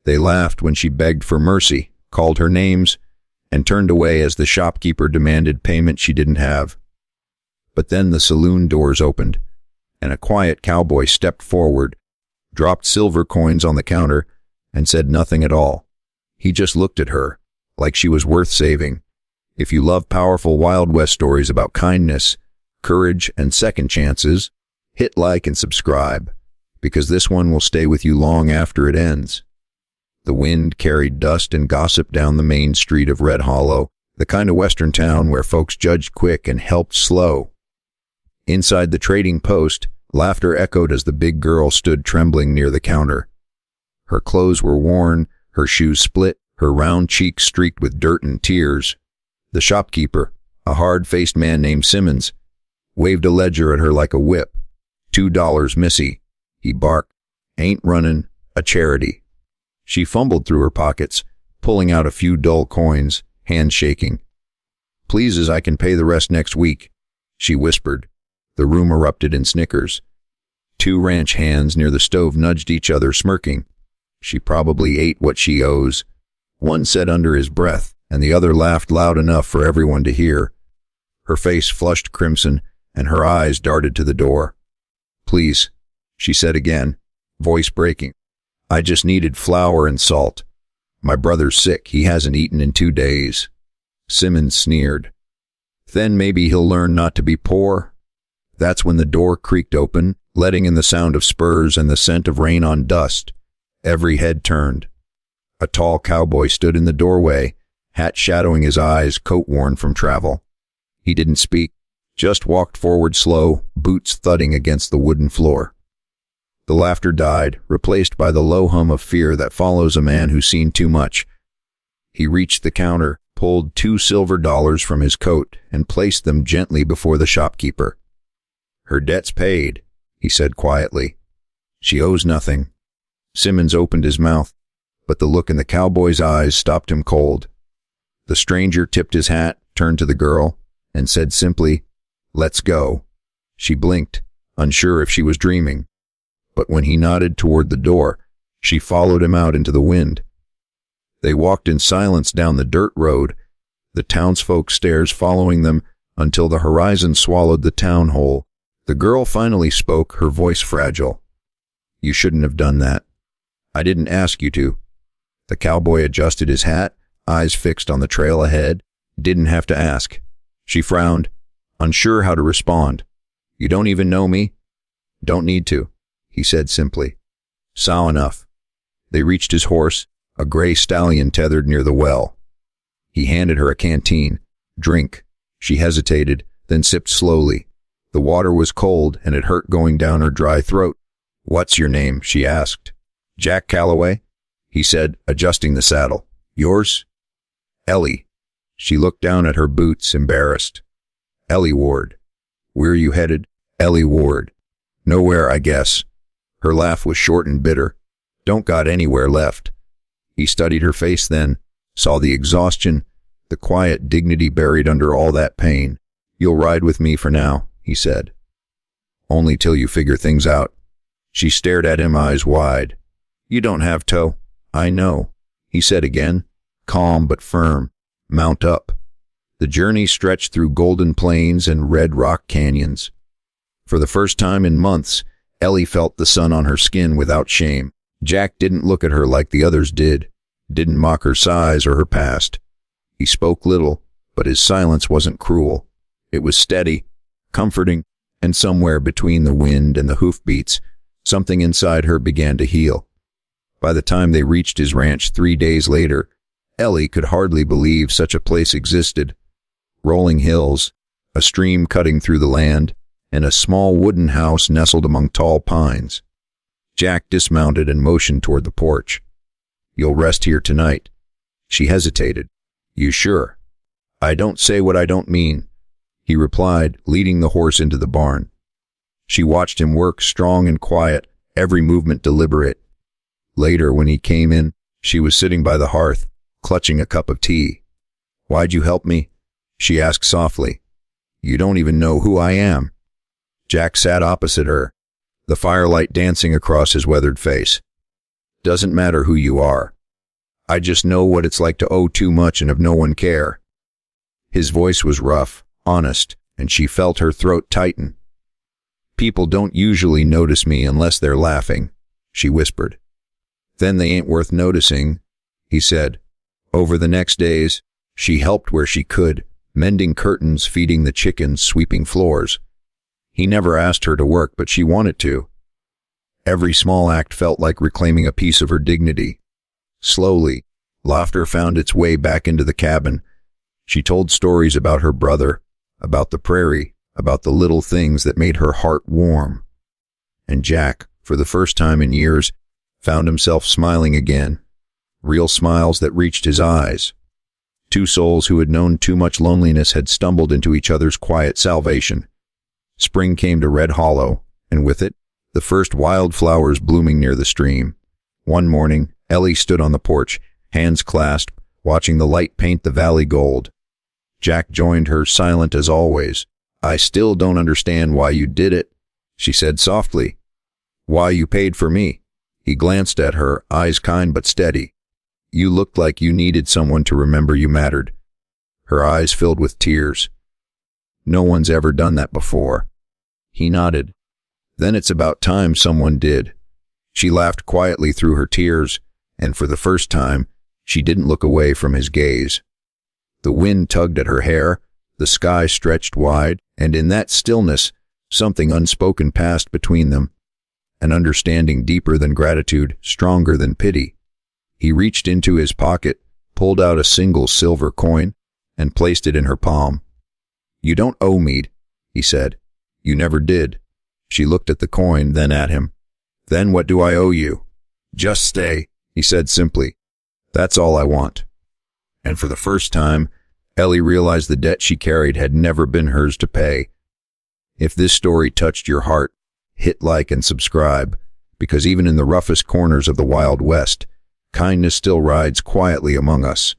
They laughed when she begged for mercy, called her names, and turned away as the shopkeeper demanded payment she didn't have. But then the saloon doors opened, and a quiet cowboy stepped forward, dropped silver coins on the counter, and said nothing at all. He just looked at her, like she was worth saving. If you love powerful Wild West stories about kindness, courage, and second chances, hit like and subscribe, because this one will stay with you long after it ends. The wind carried dust and gossip down the main street of Red Hollow, the kind of western town where folks judged quick and helped slow. Inside the trading post, laughter echoed as the big girl stood trembling near the counter. Her clothes were worn, her shoes split, her round cheeks streaked with dirt and tears. The shopkeeper, a hard-faced man named Simmons, waved a ledger at her like a whip. $2, missy, he barked. Ain't runnin', a charity. She fumbled through her pockets, pulling out a few dull coins, hands shaking. Please, as I can pay the rest next week, she whispered. The room erupted in snickers. Two ranch hands near the stove nudged each other, smirking. She probably ate what she owes, one said under his breath, and the other laughed loud enough for everyone to hear. Her face flushed crimson, and her eyes darted to the door. Please, she said again, voice breaking. I just needed flour and salt. My brother's sick. He hasn't eaten in 2 days. Simmons sneered. Then maybe he'll learn not to be poor. That's when the door creaked open, letting in the sound of spurs and the scent of rain on dust. Every head turned. A tall cowboy stood in the doorway, hat shadowing his eyes, coat worn from travel. He didn't speak, just walked forward slow, boots thudding against the wooden floor. The laughter died, replaced by the low hum of fear that follows a man who's seen too much. He reached the counter, pulled $2 silver from his coat, and placed them gently before the shopkeeper. Her debt's paid, he said quietly. She owes nothing. Simmons opened his mouth, but the look in the cowboy's eyes stopped him cold. The stranger tipped his hat, turned to the girl, and said simply, "Let's go." She blinked, unsure if she was dreaming. But when he nodded toward the door, she followed him out into the wind. They walked in silence down the dirt road, the townsfolk stares following them until the horizon swallowed the town whole. The girl finally spoke, her voice fragile. You shouldn't have done that. I didn't ask you to. The cowboy adjusted his hat, eyes fixed on the trail ahead. Didn't have to ask. She frowned, unsure how to respond. You don't even know me? Don't need to, he said simply. Sow enough. They reached his horse, a gray stallion tethered near the well. He handed her a canteen. Drink. She hesitated, then sipped slowly. The water was cold, and it hurt going down her dry throat. What's your name? She asked. Jack Calloway, he said, adjusting the saddle. Yours? Ellie. She looked down at her boots, embarrassed. Ellie Ward. Where are you headed? Ellie Ward. Nowhere, I guess. Her laugh was short and bitter. Don't got anywhere left. He studied her face then, saw the exhaustion, the quiet dignity buried under all that pain. You'll ride with me for now, he said. Only till you figure things out. She stared at him, eyes wide. You don't have to. I know, he said again, calm but firm. Mount up. The journey stretched through golden plains and red rock canyons. For the first time in months, Ellie felt the sun on her skin without shame. Jack didn't look at her like the others did, didn't mock her size or her past. He spoke little, but his silence wasn't cruel. It was steady, comforting, and somewhere between the wind and the hoofbeats, something inside her began to heal. By the time they reached his ranch 3 days later, Ellie could hardly believe such a place existed. Rolling hills, a stream cutting through the land, and a small wooden house nestled among tall pines. Jack dismounted and motioned toward the porch. You'll rest here tonight. She hesitated. You sure? I don't say what I don't mean, he replied, leading the horse into the barn. She watched him work, strong and quiet, every movement deliberate. Later, when he came in, she was sitting by the hearth, clutching a cup of tea. Why'd you help me? She asked softly. You don't even know who I am. Jack sat opposite her, the firelight dancing across his weathered face. Doesn't matter who you are. I just know what it's like to owe too much and have no one care." His voice was rough, honest, and she felt her throat tighten. "People don't usually notice me unless they're laughing," she whispered. "Then they ain't worth noticing," he said. Over the next days, she helped where she could, mending curtains, feeding the chickens, sweeping floors. He never asked her to work, but she wanted to. Every small act felt like reclaiming a piece of her dignity. Slowly, laughter found its way back into the cabin. She told stories about her brother, about the prairie, about the little things that made her heart warm. And Jack, for the first time in years, found himself smiling again. Real smiles that reached his eyes. Two souls who had known too much loneliness had stumbled into each other's quiet salvation. Spring came to Red Hollow, and with it, the first wildflowers blooming near the stream. One morning, Ellie stood on the porch, hands clasped, watching the light paint the valley gold. Jack joined her, silent as always. "I still don't understand why you did it," she said softly. "Why you paid for me." He glanced at her, eyes kind but steady. "You looked like you needed someone to remember you mattered." Her eyes filled with tears. "No one's ever done that before." He nodded. "Then it's about time someone did." She laughed quietly through her tears, and for the first time, she didn't look away from his gaze. The wind tugged at her hair, the sky stretched wide, and in that stillness, something unspoken passed between them. An understanding deeper than gratitude, stronger than pity. He reached into his pocket, pulled out a single silver coin, and placed it in her palm. "You don't owe me," he said. "You never did." She looked at the coin, then at him. "Then what do I owe you?" "Just stay," he said simply. "That's all I want." And for the first time, Ellie realized the debt she carried had never been hers to pay. If this story touched your heart, hit like and subscribe, because even in the roughest corners of the Wild West, kindness still rides quietly among us.